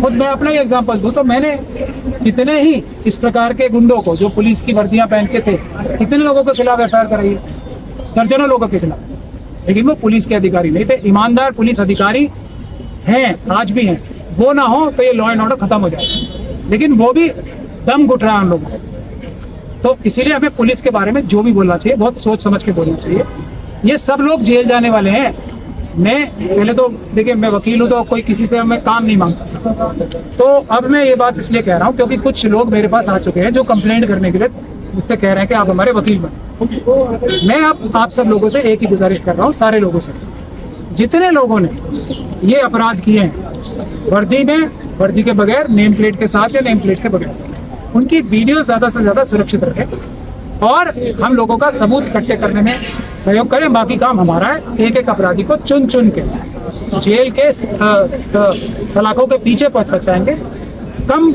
खुद मैं अपना ही एग्जांपल दूं तो मैंने कितने ही इस प्रकार के गुंडों को जो पुलिस की वर्दियां पहन के थे, कितने लोगों के खिलाफ एफआईआर कराई है, दर्जनों लोगों के खिलाफ, लेकिन वो पुलिस के अधिकारी नहीं थे। ईमानदार पुलिस अधिकारी हैं, आज भी हैं। वो ना हो तो ये लॉ एंड ऑर्डर खत्म हो जाए, लेकिन वो भी दम घुट रहा है हम लोगों को। तो इसीलिए हमें पुलिस के बारे में जो भी बोलना चाहिए बहुत सोच समझ के बोलना चाहिए। ये सब लोग जेल जाने वाले हैं। मैं पहले तो देखिए, मैं वकील हूँ तो कोई किसी से मैं काम नहीं मांग सकता। तो अब मैं ये बात इसलिए कह रहा हूँ क्योंकि कुछ लोग मेरे पास आ चुके हैं जो कंप्लेंट करने के लिए मुझसे कह रहे हैं कि आप हमारे वकील बने। मैं अब आप सब लोगों से एक ही गुजारिश कर रहा हूँ, सारे लोगों से, जितने लोगों ने ये अपराध किए हैं वर्दी में, वर्दी के बगैर, नेम प्लेट के साथ या नेम प्लेट के बगैर, उनकी वीडियो ज़्यादा से ज़्यादा सुरक्षित रखें और हम लोगों का सबूत इकट्ठे करने में सहयोग करें। बाकी काम हमारा है। एक एक अपराधी को चुन चुन के जेल के सलाखों के पीछे पहुंचाएंगे। कम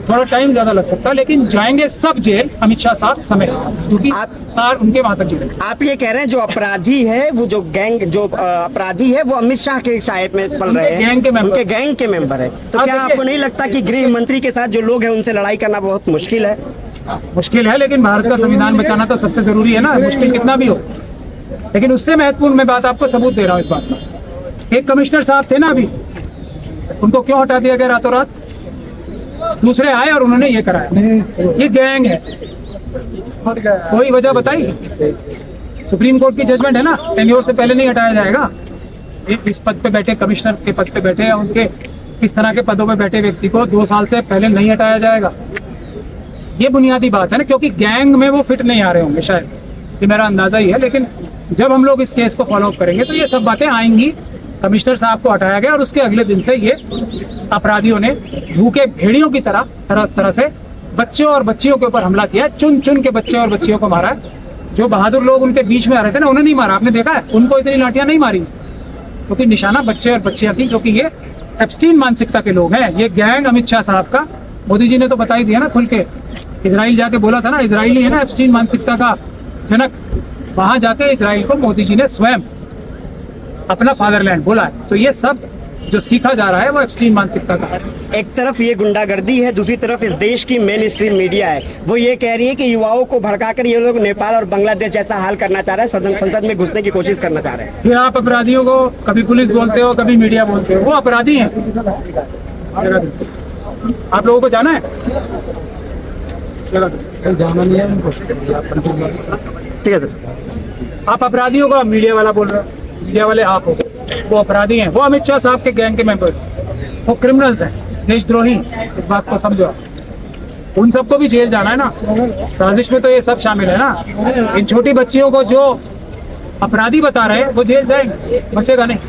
थोड़ा टाइम ज़्यादा लग सकता है, लेकिन जाएंगे सब जेल अमित शाह साहब समेत, क्योंकि आप उनके वहां तक जुड़े। आप ये कह रहे हैं जो अपराधी है, वो जो गैंग जो अपराधी है वो अमित शाह के साइड में पल रहे हैं, उनके गैंग के मेंबर है। तो क्या आपको नहीं लगता कि गृह मंत्री के साथ जो लोग हैं उनसे लड़ाई करना बहुत मुश्किल है? मुश्किल है, लेकिन भारत का संविधान बचाना तो सबसे जरूरी है ना, मुश्किल कितना भी हो। लेकिन उससे महत्वपूर्ण मैं बात आपको सबूत दे रहा हूँ इस बात का। एक कमिश्नर साहब थे ना अभी, उनको क्यों हटा दिया गया रातों रात? दूसरे आए और उन्होंने ये कराया। ये गैंग है। कोई वजह बताई? सुप्रीम कोर्ट की जजमेंट है ना, टेन्योर से पहले नहीं हटाया जाएगा। इस पद पे बैठे, कमिश्नर के पद पे बैठे, उनके इस तरह के पदों पे बैठे व्यक्ति को 2 साल से पहले नहीं हटाया जाएगा। ये बुनियादी बात है ना, क्योंकि गैंग में वो फिट नहीं आ रहे होंगे शायद, ये मेरा अंदाजा ही है। लेकिन जब हम लोग इस केस को फॉलो अप करेंगे तो ये सब बातें आएंगी। कमिश्नर साहब को हटाया गया और उसके अगले दिन से ये अपराधियों ने भूखे भेड़ियों की तरह तरह से बच्चों और बच्चियों के ऊपर हमला किया। चुन चुन के बच्चे और बच्चियों को मारा है। जो बहादुर लोग उनके बीच में आ रहे थे ना, उन्हें नहीं मारा। आपने देखा है, उनको इतनी लाठियां नहीं मारी, क्योंकि निशाना बच्चे और बच्चियां थी, क्योंकि ये एप्स्टीन मानसिकता के लोग हैं। ये गैंग अमित शाह साहब का, मोदी जी ने तो बता ही दिया ना खुल के। इजराइल जाके बोला था ना, इजराइली है ना एप्स्टीन मानसिकता का जनक। वहां जाके इजराइल को मोदी जी ने स्वयं अपना फादरलैंड बोला है। तो ये सब जो सीखा जा रहा है वो एप्स्टीन मानसिकता का है। एक तरफ ये गुंडागर्दी है, दूसरी तरफ इस देश की मेन स्ट्रीम मीडिया है, वो ये कह रही है कि युवाओं को भड़काकर ये लोग नेपाल और बांग्लादेश जैसा हाल करना चाह रहे हैं, संसद में घुसने की कोशिश करना चाह रहे हैं। फिर आप अपराधियों को कभी पुलिस बोलते हो, कभी मीडिया बोलते हो। वो अपराधी हैं। आप लोगों को जाना है? जाना नहीं है उनको। ठीक है सर। आप अपराधियों को मीडिया वाला बोल रहे हो, मीडिया वाले आप हो। वो अपराधी हैं, वो अमित शाह साहब के गैंग के मेंबर, वो क्रिमिनल्स हैं, देशद्रोही। इस बात को समझो आप। उन सबको भी जेल जाना है ना, साजिश में तो ये सब शामिल है ना। इन छोटी बच्चियों को जो अपराधी बता रहे हैं वो जेल जाएंगे, बचेगा नहीं।